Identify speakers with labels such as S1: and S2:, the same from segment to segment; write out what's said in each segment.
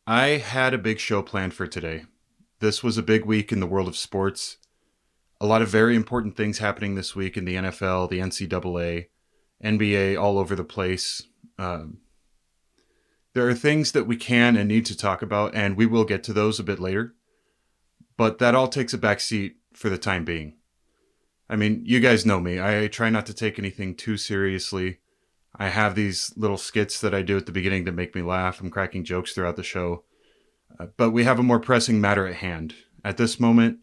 S1: I had a big show planned for today. This was a big week in the world of sports. A lot of very important things happening this week in the NFL, the NCAA, NBA, all over the place. Um, there are things that we can and need to talk about, and we will get to those a bit later. But that all takes a backseat for the time being. I mean, you guys know me. I try not to take anything too seriously. I have these little skits that I do at the beginning that make me laugh. I'm cracking jokes throughout the show. But we have a more pressing matter at hand. At this moment,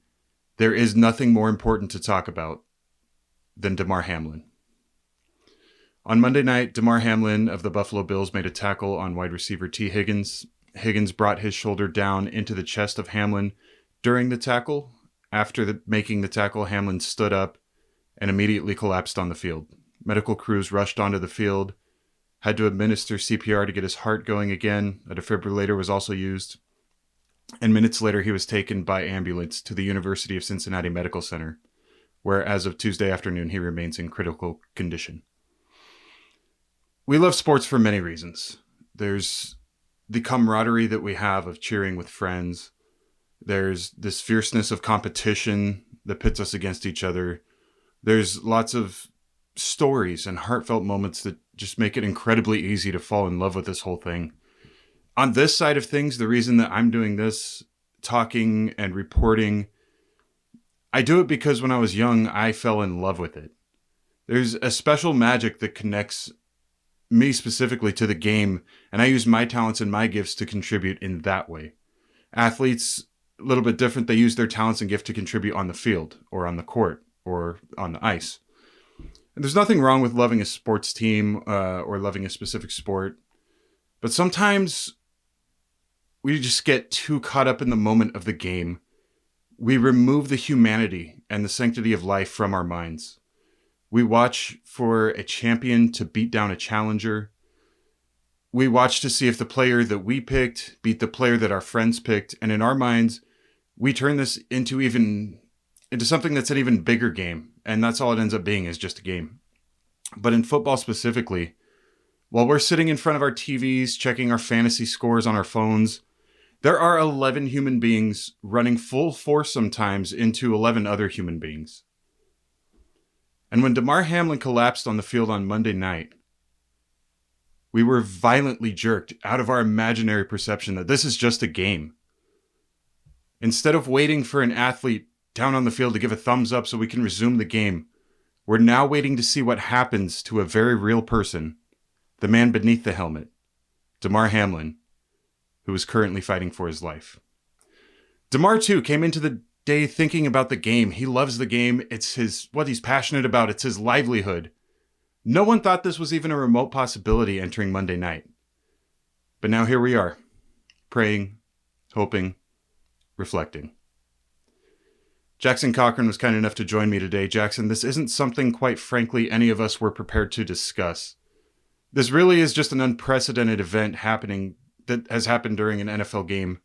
S1: there is nothing more important to talk about than Damar Hamlin. On Monday night, Damar Hamlin of the Buffalo Bills made a tackle on wide receiver T. Higgins. Higgins brought his shoulder down into the chest of Hamlin during the tackle. After making the tackle, Hamlin stood up and immediately collapsed on the field. Medical crews rushed onto the field, had to administer CPR to get his heart going again. A defibrillator was also used. And minutes later, he was taken by ambulance to the University of Cincinnati Medical Center, where as of Tuesday afternoon, he remains in critical condition. We love sports for many reasons. There's the camaraderie that we have of cheering with friends. There's this fierceness of competition that pits us against each other. There's lots of stories and heartfelt moments that just make it incredibly easy to fall in love with this whole thing. On this side of things, the reason that I'm doing this, talking and reporting, I do it because when I was young, I fell in love with it. There's a special magic that connects me specifically to the game, and I use my talents and my gifts to contribute in that way. Athletes, a little bit different, they use their talents and gift to contribute on the field or on the court or on the ice. And there's nothing wrong with loving a sports team or loving a specific sport, but sometimes we just get too caught up in the moment of the game. We remove the humanity and the sanctity of life from our minds. We watch for a champion to beat down a challenger. We watch to see if the player that we picked beat the player that our friends picked. And in our minds, we turn this into something that's an even bigger game. And that's all it ends up being, is just a game. But in football specifically, while we're sitting in front of our TVs, checking our fantasy scores on our phones, there are 11 human beings running full force sometimes into 11 other human beings. And when Damar Hamlin collapsed on the field on Monday night, we were violently jerked out of our imaginary perception that this is just a game. Instead of waiting for an athlete down on the field to give a thumbs up so we can resume the game, we're now waiting to see what happens to a very real person, the man beneath the helmet, Damar Hamlin, who is currently fighting for his life. Damar, too, came into the day thinking about the game. He loves the game. It's what he's passionate about. It's his livelihood. No one thought this was even a remote possibility entering Monday night. But now here we are, praying, hoping, reflecting. Jackson Cochran was kind enough to join me today. Jackson, this isn't something, quite frankly, any of us were prepared to discuss. This really is just an unprecedented event that has happened during an NFL game.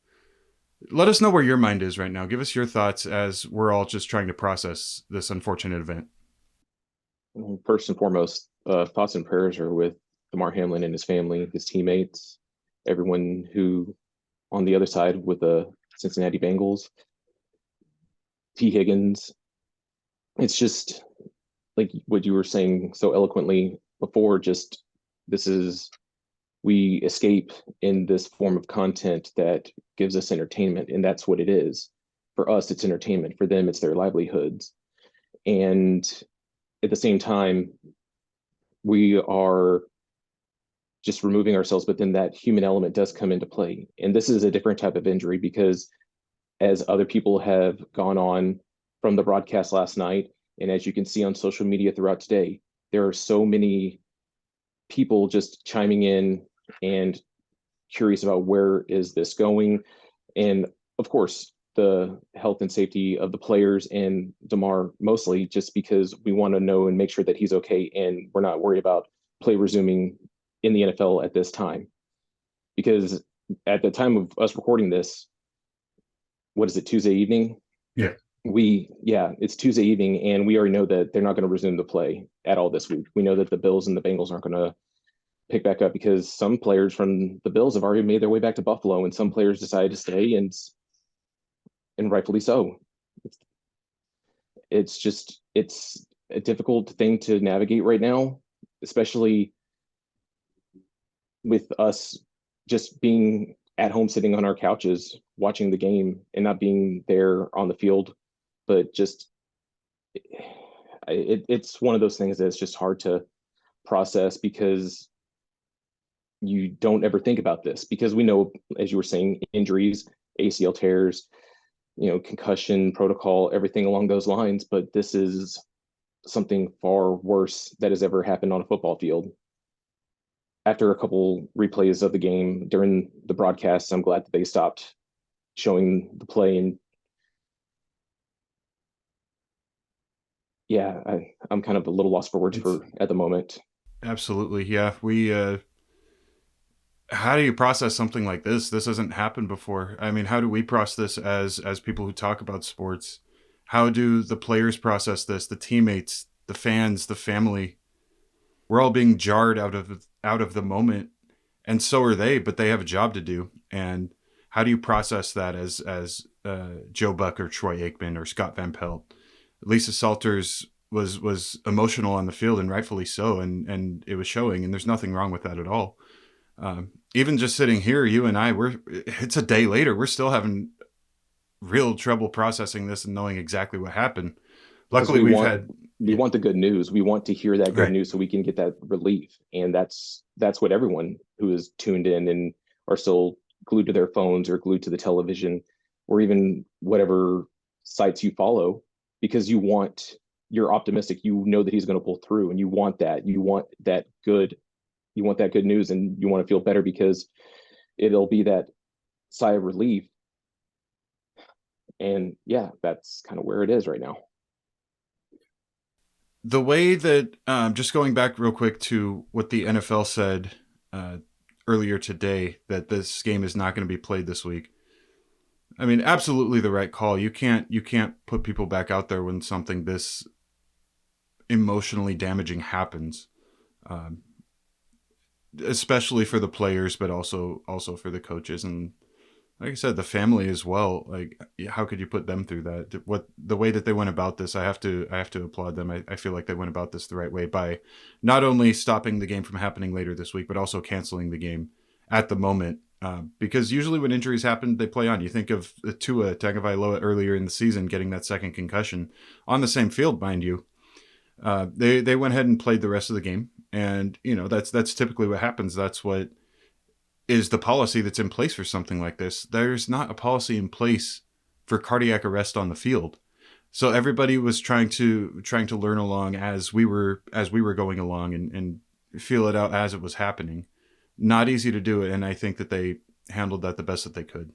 S1: Let us know where your mind is right now. Give us your thoughts as we're all just trying to process this unfortunate event.
S2: Well, first and foremost, thoughts and prayers are with Damar Hamlin and his family, his teammates, everyone who on the other side with the Cincinnati Bengals, T. Higgins. It's just like what you were saying so eloquently before, just we escape in this form of content that gives us entertainment, and that's what it is. For us, it's entertainment. For them, it's their livelihoods. And at the same time, we are just removing ourselves, but then that human element does come into play. And this is a different type of injury because as other people have gone on from the broadcast last night, and as you can see on social media throughout today, there are so many people just chiming in and curious about where is this going. And of course, the health and safety of the players and Damar mostly, just because we want to know and make sure that he's okay and we're not worried about play resuming in the NFL at this time. Because at the time of us recording this, what is it, Tuesday evening?
S1: Yeah.
S2: It's Tuesday evening, and we already know that they're not going to resume the play at all this week. We know that the Bills and the Bengals aren't going to pick back up because some players from the Bills have already made their way back to Buffalo, and some players decided to stay, and rightfully so. It's just it's a difficult thing to navigate right now, especially with us just being at home sitting on our couches watching the game and not being there on the field, but just it's one of those things that's just hard to process because you don't ever think about this because we know, as you were saying, injuries, ACL tears, concussion protocol, everything along those lines. But this is something far worse that has ever happened on a football field. After a couple replays of the game during the broadcast, I'm glad that they stopped showing the play. And yeah, I'm kind of a little lost for words
S1: It's
S2: at the moment.
S1: absolutely, yeah. We how do you process something like this? This hasn't happened before. I mean, how do we process this as people who talk about sports? How do the players process this? The teammates, the fans, the family. We're all being jarred out of the moment, and so are they. But they have a job to do. And how do you process that as Joe Buck or Troy Aikman or Scott Van Pelt? Lisa Salters was emotional on the field, and rightfully so, and it was showing. And there's nothing wrong with that at all. Even just sitting here, you and I, it's a day later. We're still having real trouble processing this and knowing exactly what happened.
S2: Because
S1: Luckily, we've had
S2: we want the good news. We want to hear that good
S1: right.
S2: news so we can get that relief. And that's what everyone who is tuned in and are still glued to their phones or glued to the television or even whatever sites you follow, because you're optimistic. You know that he's going to pull through and you want that. You want that good news and you want to feel better because it'll be that sigh of relief. And yeah, that's kind of where it is right now.
S1: The way that just going back real quick to what the NFL said uh, earlier today, that this game is not going to be played this week. I mean, absolutely the right call. You can't put people back out there when something this emotionally damaging happens, um, especially for the players, but also for the coaches and, like I said, the family as well. Like, how could you put them through that? What the way that they went about this, I have to applaud them. I feel like they went about this the right way by not only stopping the game from happening later this week, but also canceling the game at the moment. Because usually when injuries happen, they play on. You think of Tua Tagovailoa earlier in the season getting that second concussion on the same field, mind you. They went ahead and played the rest of the game, and that's typically what happens. That's what is the policy that's in place for something like this. There's not a policy in place for cardiac arrest on the field. So everybody was trying to learn along as we were going along and feel it out as it was happening. Not easy to do it, and I think that they handled that the best that they could.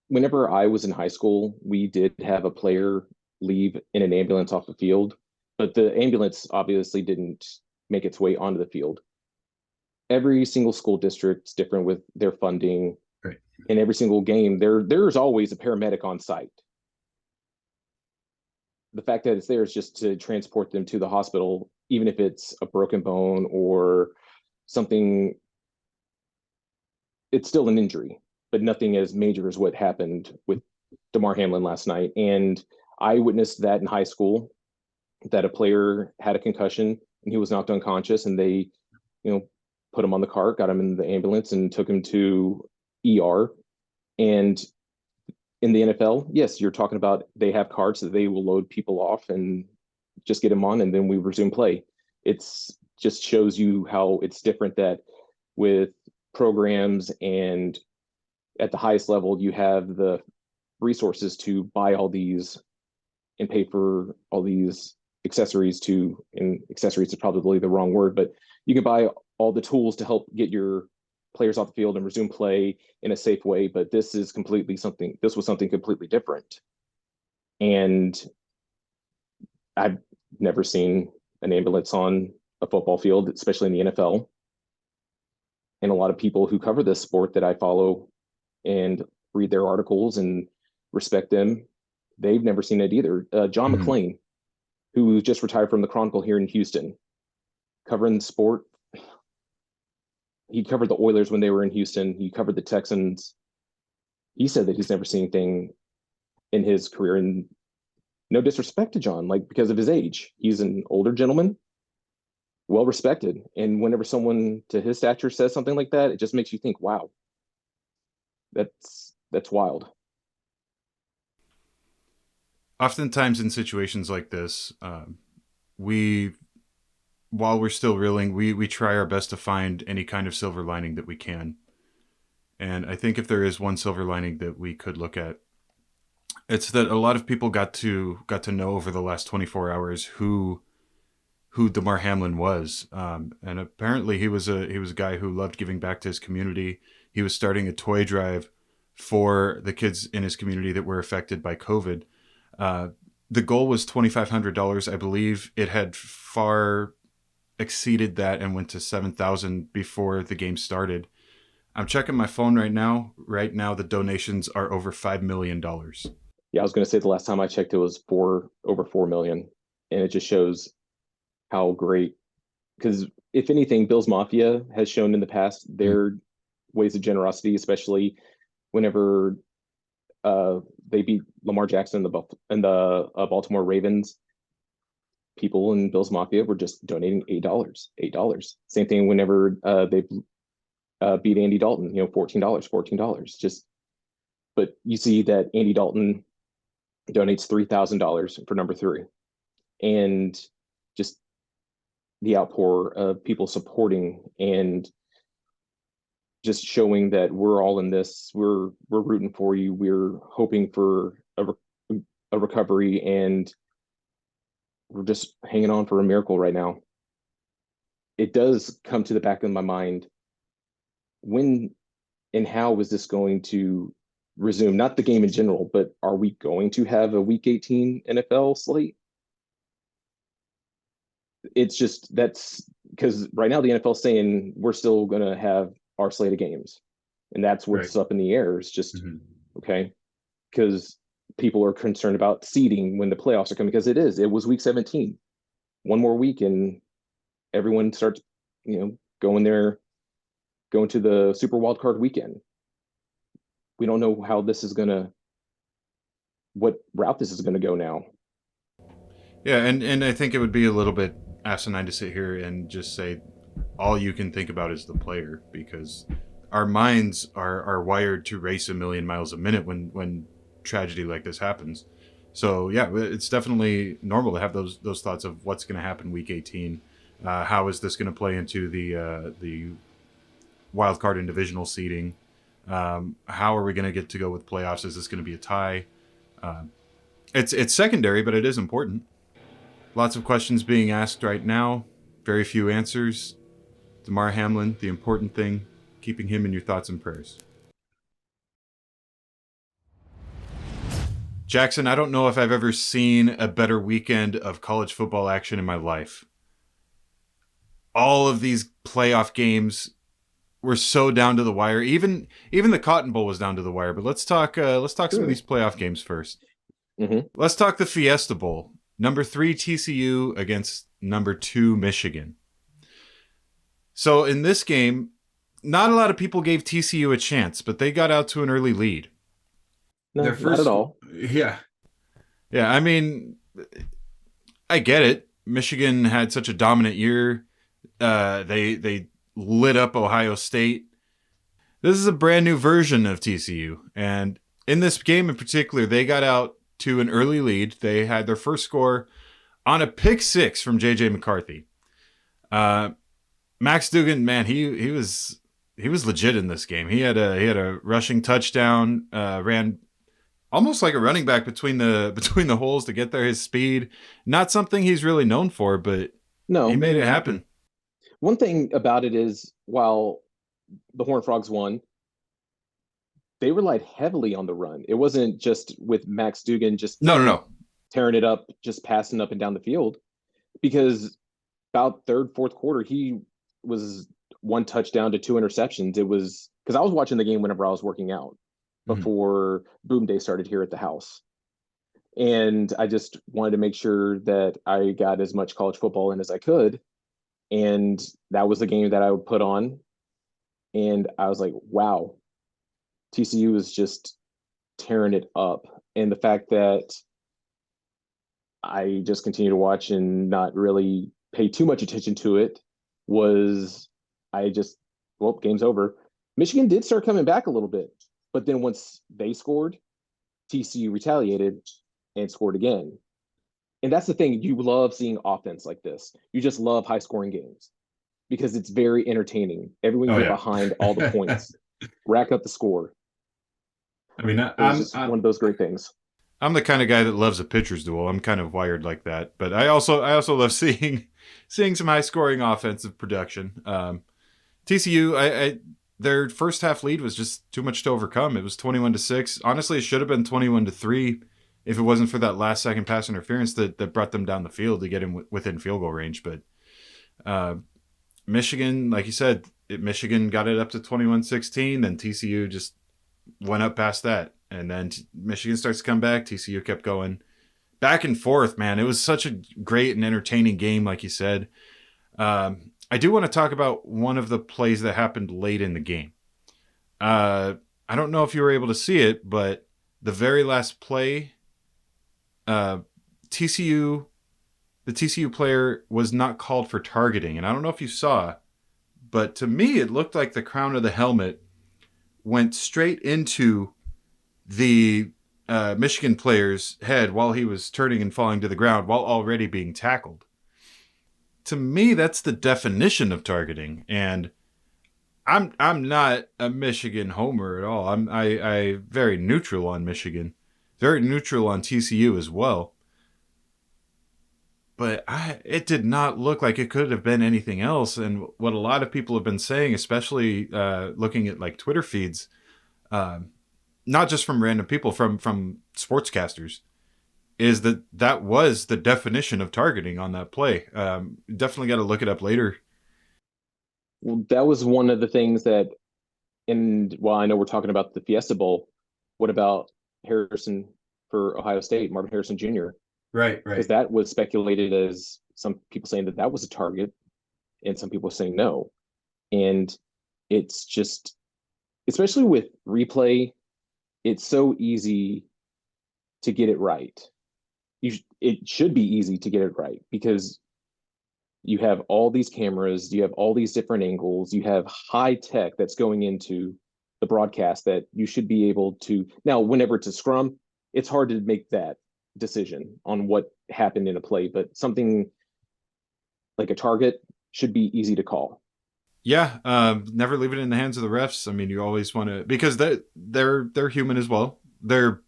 S2: Whenever I was in high school, we did have a player leave in an ambulance off the field, but the ambulance obviously didn't make its way onto the field. Every single school district's different with their funding.
S1: Right.
S2: In every single game, there's always a paramedic on site. The fact that it's there is just to transport them to the hospital, even if it's a broken bone or something. It's still an injury, but nothing as major as what happened with Damar Hamlin last night. And I witnessed that in high school, that a player had a concussion and he was knocked unconscious, and they, put him on the cart, got him in the ambulance, and took him to ER. And in the NFL, yes, you're talking about they have carts that they will load people off and just get them on, and then we resume play. It's just shows you how it's different that with programs and at the highest level, you have the resources to buy all these and pay for all these accessories and accessories is probably the wrong word, but you can buy all the tools to help get your players off the field and resume play in a safe way. But this was something completely different. And I've never seen an ambulance on a football field, especially in the NFL. And a lot of people who cover this sport that I follow and read their articles and respect them, they've never seen it either. John
S1: Mm-hmm.
S2: McClain, who just retired from the Chronicle here in Houston, covering the sport he covered the Oilers when they were in Houston. He covered the Texans. He said that he's never seen anything in his career. And no disrespect to John, like because of his age, he's an older gentleman, well respected. And whenever someone to his stature says something like that, it just makes you think, wow, that's wild.
S1: Oftentimes in situations like this, we, while we're still reeling, we try our best to find any kind of silver lining that we can. And I think if there is one silver lining that we could look at, it's that a lot of people got to know over the last 24 hours who Damar Hamlin was, and apparently he was a guy who loved giving back to his community. He was starting a toy drive for the kids in his community that were affected by COVID. The goal was $2,500. I believe it had far exceeded that and went to 7,000 before the game started. I'm checking my phone right now. Right now, the donations are over $5 million.
S2: Yeah, I was going to say the last time I checked, it was over 4 million, and it just shows how great. Because if anything, Bill's Mafia has shown in the past their ways of generosity, especially whenever they beat Lamar Jackson and the Baltimore Ravens. People in Bill's Mafia were just donating $8. Same thing whenever they beat Andy Dalton, $14. Just, but you see that Andy Dalton donates $3,000 for number 3, and just the outpour of people supporting and just showing that we're all in this. We're rooting for you. We're hoping for a recovery, and we're just hanging on for a miracle right now. It does come to the back of my mind, when and how is this going to resume? Not the game in general, but are we going to have a Week 18 NFL slate? It's just, that's because right now the NFL is saying we're still going to have our slate of games, and that's what's up in the air. It's just okay, because people are concerned about seeding when the playoffs are coming, because it was Week 17, one more week, and everyone starts going to the Super Wild Card weekend. We don't know what route this is gonna go now.
S1: Yeah, and I think it would be a little bit asinine to sit here and just say all you can think about is the player, because our minds are wired to race a million miles a minute when tragedy like this happens. So yeah, it's definitely normal to have those thoughts of what's going to happen Week 18. How is this going to play into the wild card and divisional seeding? How are we going to get to go with playoffs? Is this going to be a tie? It's secondary, but it is important. Lots of questions being asked right now. Very few answers. Damar Hamlin, the important thing, keeping him in your thoughts and prayers. Jackson, I don't know if I've ever seen a better weekend of college football action in my life. All of these playoff games were so down to the wire. Even the Cotton Bowl was down to the wire. But let's talk some of these playoff games first. Let's talk the Fiesta Bowl. Number 3 TCU against number 2 Michigan. So in this game, not a lot of people gave TCU a chance, but they got out to an early lead.
S2: No, not at all.
S1: Yeah. I mean, I get it. Michigan had such a dominant year. They lit up Ohio State. This is a brand new version of TCU, and in this game in particular, they got out to an early lead. They had their first score on a pick 6 from J.J. McCarthy. Max Duggan, man, he was legit in this game. He had a rushing touchdown, ran almost like a running back between the holes to get there. His speed, not something he's really known for, but no, he made it happen.
S2: One thing about it is, while the Horned Frogs won, they relied heavily on the run. It wasn't just with Max Duggan just
S1: no
S2: tearing it up, just passing up and down the field, because about third, fourth quarter, he was 1 touchdown to 2 interceptions. It was because I was watching the game whenever I was working out before Boom Day started here at the house. And I just wanted to make sure that I got as much college football in as I could. And that was the game that I would put on. And I was like, wow, TCU is just tearing it up. And the fact that I just continue to watch and not really pay too much attention to it was I just, well, game's over. Michigan did start coming back a little bit, but then once they scored, TCU retaliated and scored again. And that's the thing. You love seeing offense like this. You just love high scoring games because it's very entertaining. Everyone can
S1: Oh
S2: get
S1: yeah.
S2: behind all the points, rack up the score.
S1: I mean,
S2: It was just one of those great things.
S1: I'm the kind of guy that loves a pitcher's duel. I'm kind of wired like that, but I also love seeing some high scoring offensive production. TCU, their first half lead was just too much to overcome. It was 21-6. Honestly, it should have been 21-3 if it wasn't for that last second pass interference that brought them down the field to get him within field goal range. But Michigan, like you said, Michigan got it up to 21-16, then TCU just went up past that. And then Michigan starts to come back. TCU kept going back and forth, man. It was such a great and entertaining game, like you said. I do want to talk about one of the plays that happened late in the game. I don't know if you were able to see it, but the very last play, TCU, the TCU player was not called for targeting. And I don't know if you saw, but to me, it looked like the crown of the helmet went straight into the Michigan player's head while he was turning and falling to the ground while already being tackled. To me, that's the definition of targeting, and I'm not a Michigan homer at all. I very neutral on Michigan, very neutral on TCU as well. But it did not look like it could have been anything else. And what a lot of people have been saying, especially looking at like Twitter feeds, not just from random people, from sportscasters, is that was the definition of targeting on that play. Definitely got to look it up later.
S2: Well, that was one of the things that, and while I know we're talking about the Fiesta Bowl, what about Harrison for Ohio State, Marvin Harrison Jr.?
S1: Right,
S2: Because
S1: right.
S2: that was speculated as some people saying that was a target, and some people saying no. And it's just, especially with replay, it's so easy to get it right. It should be easy to get it right because you have all these cameras, you have all these different angles, you have high tech that's going into the broadcast that you should be able to. Now, whenever it's a scrum, it's hard to make that decision on what happened in a play, but something like a target should be easy to call.
S1: Yeah, never leave it in the hands of the refs. I mean, you always want to, because they're human as well. They're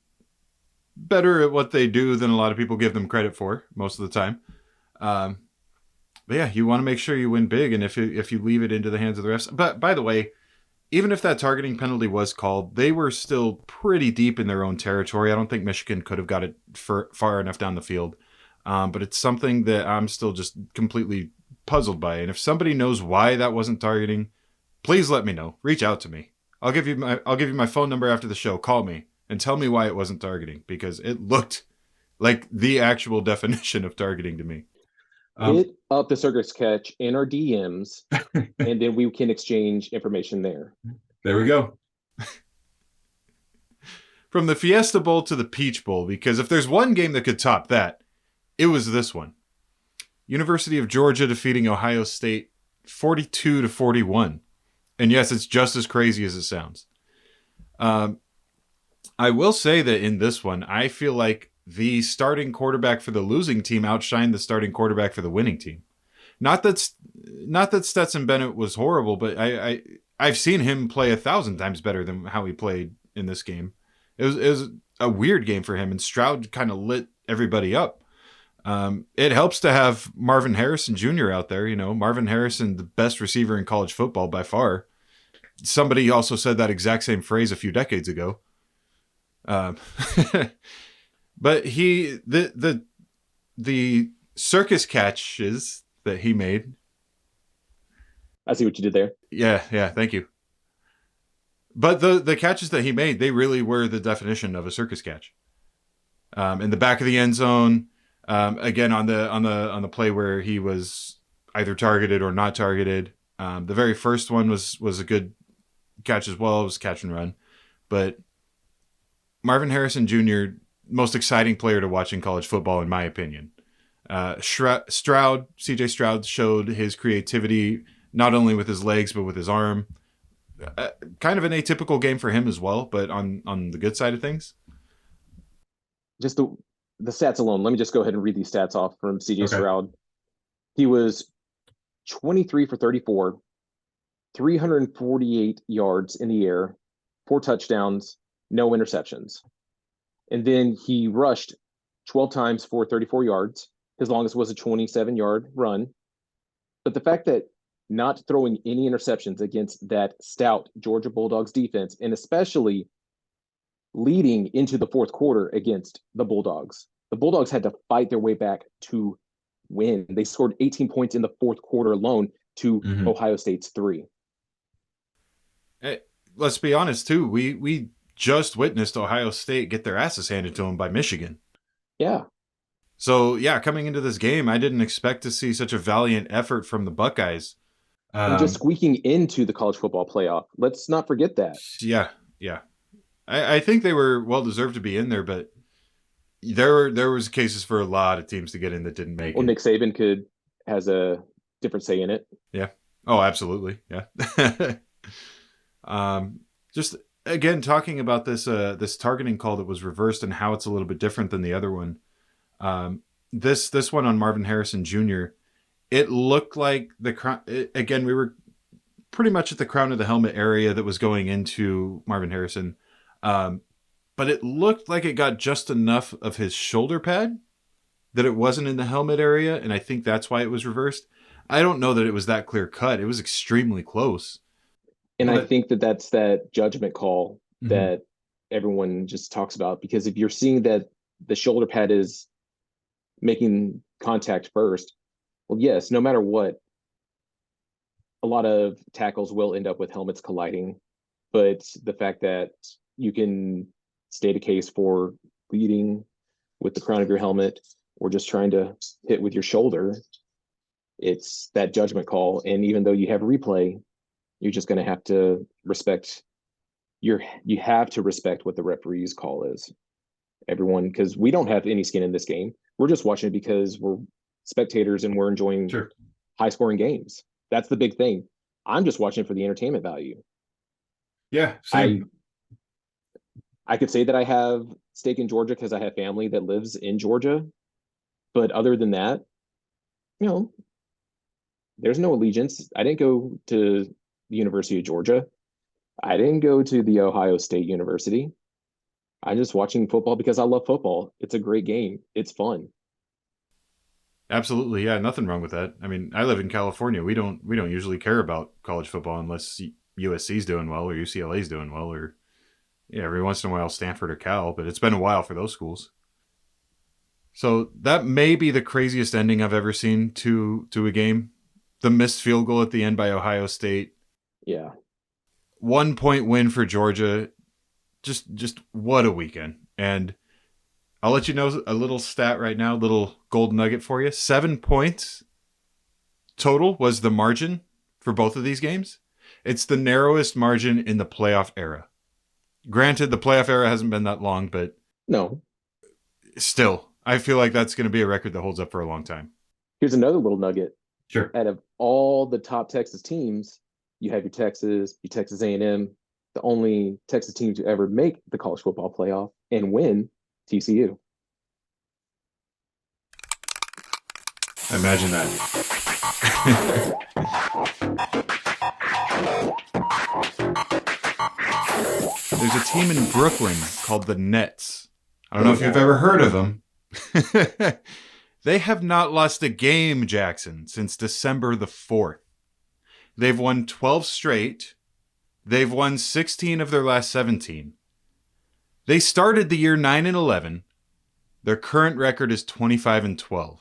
S1: better at what they do than a lot of people give them credit for most of the time. But yeah, you want to make sure you win big, and if you leave it into the hands of the refs. But by the way, even if that targeting penalty was called, they were still pretty deep in their own territory. I don't think Michigan could have got it far enough down the field. But it's something that I'm still just completely puzzled by. And if somebody knows why that wasn't targeting, please let me know. Reach out to me. I'll give you my phone number after the show. Call me and tell me why it wasn't targeting, because it looked like the actual definition of targeting to me.
S2: Hit up the circus catch in our DMs, and then we can exchange information there.
S1: There we go. From the Fiesta Bowl to the Peach Bowl, because if there's one game that could top that, it was this one. University of Georgia defeating Ohio State 42-41. And yes, it's just as crazy as it sounds. I will say that in this one, I feel like the starting quarterback for the losing team outshined the starting quarterback for the winning team. Not that Stetson Bennett was horrible, but I've seen him play 1,000 times better than how he played in this game. It was a weird game for him, and Stroud kind of lit everybody up. It helps to have Marvin Harrison Jr. out there. You know, Marvin Harrison, the best receiver in college football by far. Somebody also said that exact same phrase a few decades ago. But the circus catches that he made.
S2: I see what you did there.
S1: Yeah, thank you. But the catches that he made, they really were the definition of a circus catch. In the back of the end zone, again on the play where he was either targeted or not targeted. The very first one was a good catch as well. It was catch and run. But Marvin Harrison Jr., most exciting player to watch in college football, in my opinion. CJ Stroud showed his creativity not only with his legs but with his arm. Kind of an atypical game for him as well, but on the good side of things.
S2: Just the stats alone. Let me just go ahead and read these stats off from CJ
S1: Okay.
S2: Stroud. He was 23 for 34, 348 yards in the air, 4 touchdowns, no interceptions. And then he rushed 12 times for 34 yards. His longest was a 27-yard run. But the fact that not throwing any interceptions against that stout Georgia Bulldogs defense, and especially leading into the fourth quarter against the Bulldogs had to fight their way back to win. They scored 18 points in the fourth quarter alone to Ohio State's 3.
S1: Hey, let's be honest, too. We just witnessed Ohio State get their asses handed to them by Michigan.
S2: Yeah.
S1: So, yeah, coming into this game, I didn't expect to see such a valiant effort from the Buckeyes.
S2: And just squeaking into the college football playoff. Let's not forget that.
S1: Yeah. I think they were well-deserved to be in there, but there was cases for a lot of teams to get in that didn't make it.
S2: Nick Saban has a different say in it.
S1: Yeah. Oh, absolutely. Yeah. Just again talking about this targeting call that was reversed and how it's a little bit different than the other one. This one on Marvin Harrison Jr., it looked like again, we were pretty much at the crown of the helmet area that was going into Marvin Harrison. But it looked like it got just enough of his shoulder pad that it wasn't in the helmet area. And I think that's why it was reversed. I don't know that it was that clear cut. It was extremely close.
S2: And I think that's that judgment call that everyone just talks about, because if you're seeing that the shoulder pad is making contact first, well, yes, no matter what, a lot of tackles will end up with helmets colliding. But the fact that you can state a case for leading with the crown of your helmet or just trying to hit with your shoulder, it's that judgment call. And even though you have replay, you're just going to have to respect you have to respect what the referee's call is. Everyone, because we don't have any skin in this game. We're just watching it because we're spectators and we're enjoying high scoring games. That's the big thing. I'm just watching for the entertainment value.
S1: Yeah, same.
S2: I could say that I have stake in Georgia because I have family that lives in Georgia. But other than that, there's no allegiance. I didn't go to the University of Georgia. I didn't go to the Ohio State University. I'm just watching football because I love football. It's a great game. It's fun.
S1: Absolutely, yeah, nothing wrong with that. I mean, I live in California. We don't usually care about college football unless USC's doing well or UCLA's doing well, or every once in a while Stanford or Cal. But it's been a while for those schools. So that may be the craziest ending I've ever seen to a game. The missed field goal at the end by Ohio State.
S2: Yeah.
S1: 1 point win for Georgia. Just what a weekend. And I'll let you know a little stat right now, little gold nugget for you. 7 points total was the margin for both of these games. It's the narrowest margin in the playoff era. Granted, the playoff era hasn't been that long, but
S2: no.
S1: Still, I feel like that's going to be a record that holds up for a long time.
S2: Here's another little nugget.
S1: Sure.
S2: Out of all the top Texas teams, you have your Texas A&M, the only Texas team to ever make the college football playoff and win, TCU.
S1: Imagine that. There's a team in Brooklyn called the Nets. I don't know if you've ever heard of them. They have not lost a game, Jackson, since December the 4th. They've won 12 straight. They've won 16 of their last 17. They started the year 9-11. Their current record is 25-12.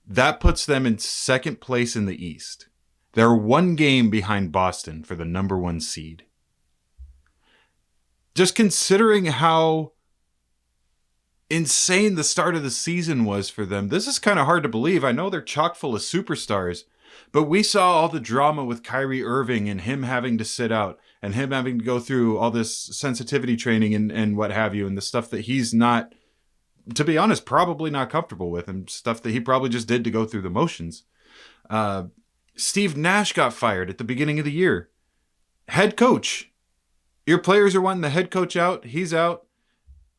S1: That puts them in second place in the East. They're one game behind Boston for the number 1 seed. Just considering how insane the start of the season was for them, this is kind of hard to believe. I know they're chock full of superstars, But we saw all the drama with Kyrie Irving and him having to sit out and him having to go through all this sensitivity training and what have you, and the stuff that he's not, to be honest, probably not comfortable with, and stuff that he probably just did to go through the motions. Steve Nash got fired at the beginning of the year. Head coach. Your players are wanting the head coach out. He's out.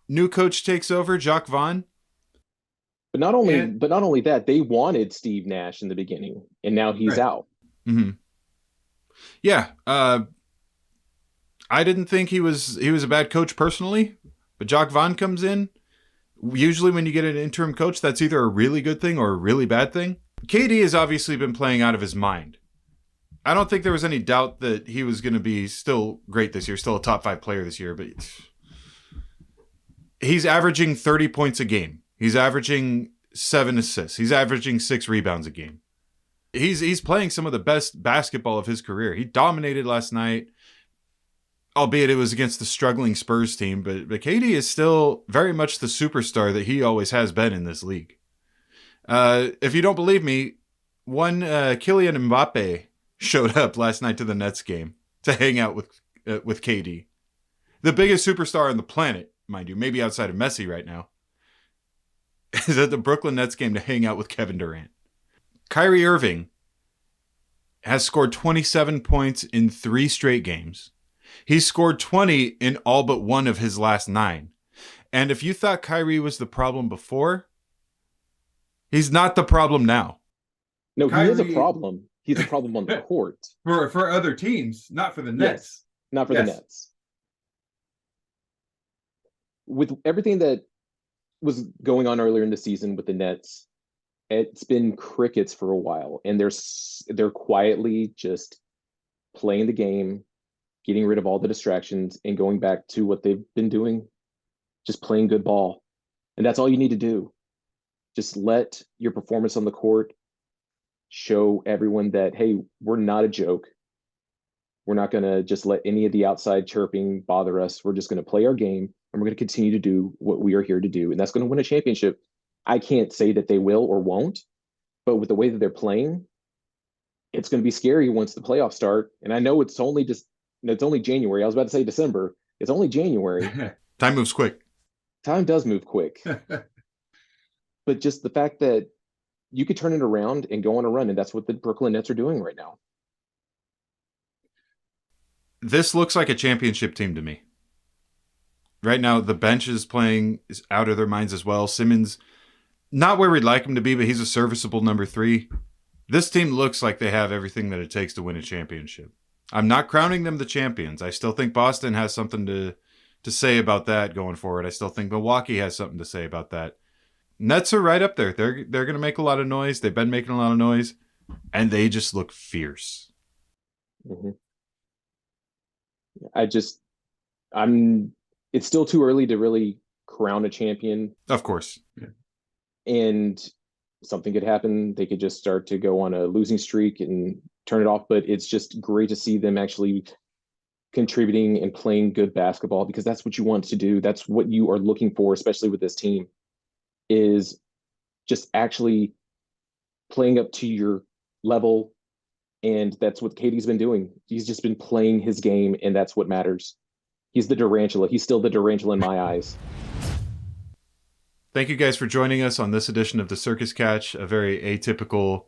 S1: New coach takes over, Jacques Vaughn.
S2: But not only that, they wanted Steve Nash in the beginning, and now he's out.
S1: Mm-hmm. Yeah. I didn't think he was a bad coach personally, but Jacques Vaughn comes in. Usually when you get an interim coach, that's either a really good thing or a really bad thing. KD has obviously been playing out of his mind. I don't think there was any doubt that he was going to be still great this year, still a top 5 player this year, but he's averaging 30 points a game. He's averaging 7 assists. He's averaging 6 rebounds a game. He's playing some of the best basketball of his career. He dominated last night, albeit it was against the struggling Spurs team, but KD is still very much the superstar that he always has been in this league. If you don't believe me, Kylian Mbappe showed up last night to the Nets game to hang out with KD. The biggest superstar on the planet, mind you, maybe outside of Messi right now, is at the Brooklyn Nets game to hang out with Kevin Durant. Kyrie Irving has scored 27 points in 3 straight games. He's scored 20 in all but one of his last 9. And if you thought Kyrie was the problem before, he's not the problem now.
S2: No, Kyrie, he is a problem. He's a problem on the court.
S1: For other teams, not for the Nets.
S2: Yes, not for the Nets. With everything that was going on earlier in the season with the Nets, it's been crickets for a while. And they're quietly just playing the game, getting rid of all the distractions, and going back to what they've been doing, just playing good ball. And that's all you need to do. Just let your performance on the court show everyone that, hey, we're not a joke. We're not going to just let any of the outside chirping bother us. We're just going to play our game, and we're going to continue to do what we are here to do. And that's going to win a championship. I can't say that they will or won't, but with the way that they're playing, it's going to be scary once the playoffs start. And I know it's only January. I was about to say December. It's only January.
S1: Time moves quick.
S2: Time does move quick. But just the fact that you could turn it around and go on a run, and that's what the Brooklyn Nets are doing right now.
S1: This looks like a championship team to me. Right now, the bench is playing out of their minds as well. Simmons, not where we'd like him to be, but he's a serviceable number 3. This team looks like they have everything that it takes to win a championship. I'm not crowning them the champions. I still think Boston has something to say about that going forward. I still think Milwaukee has something to say about that. Nets are right up there. They're going to make a lot of noise. They've been making a lot of noise, and they just look fierce.
S2: Mm-hmm. It's still too early to really crown a champion.
S1: Of course. Yeah.
S2: And something could happen. They could just start to go on a losing streak and turn it off. But it's just great to see them actually contributing and playing good basketball, because that's what you want to do. That's what you are looking for, especially with this team, is just actually playing up to your level. And that's what KD's been doing. He's just been playing his game, and that's what matters. He's the Durantula. He's still the Durantula in my eyes.
S1: Thank you guys for joining us on this edition of the Circus Catch, a very atypical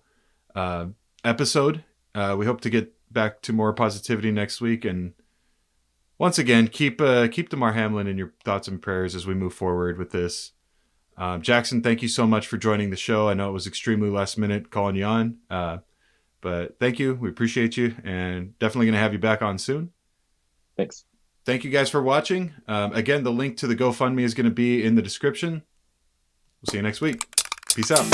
S1: episode. We hope to get back to more positivity next week. And once again, keep Damar Hamlin in your thoughts and prayers as we move forward with this. Jackson, thank you so much for joining the show. I know it was extremely last minute calling you on, but thank you. We appreciate you, and definitely going to have you back on soon.
S2: Thanks.
S1: Thank you guys for watching. Again, the link to the GoFundMe is going to be in the description. We'll see you next week. Peace out.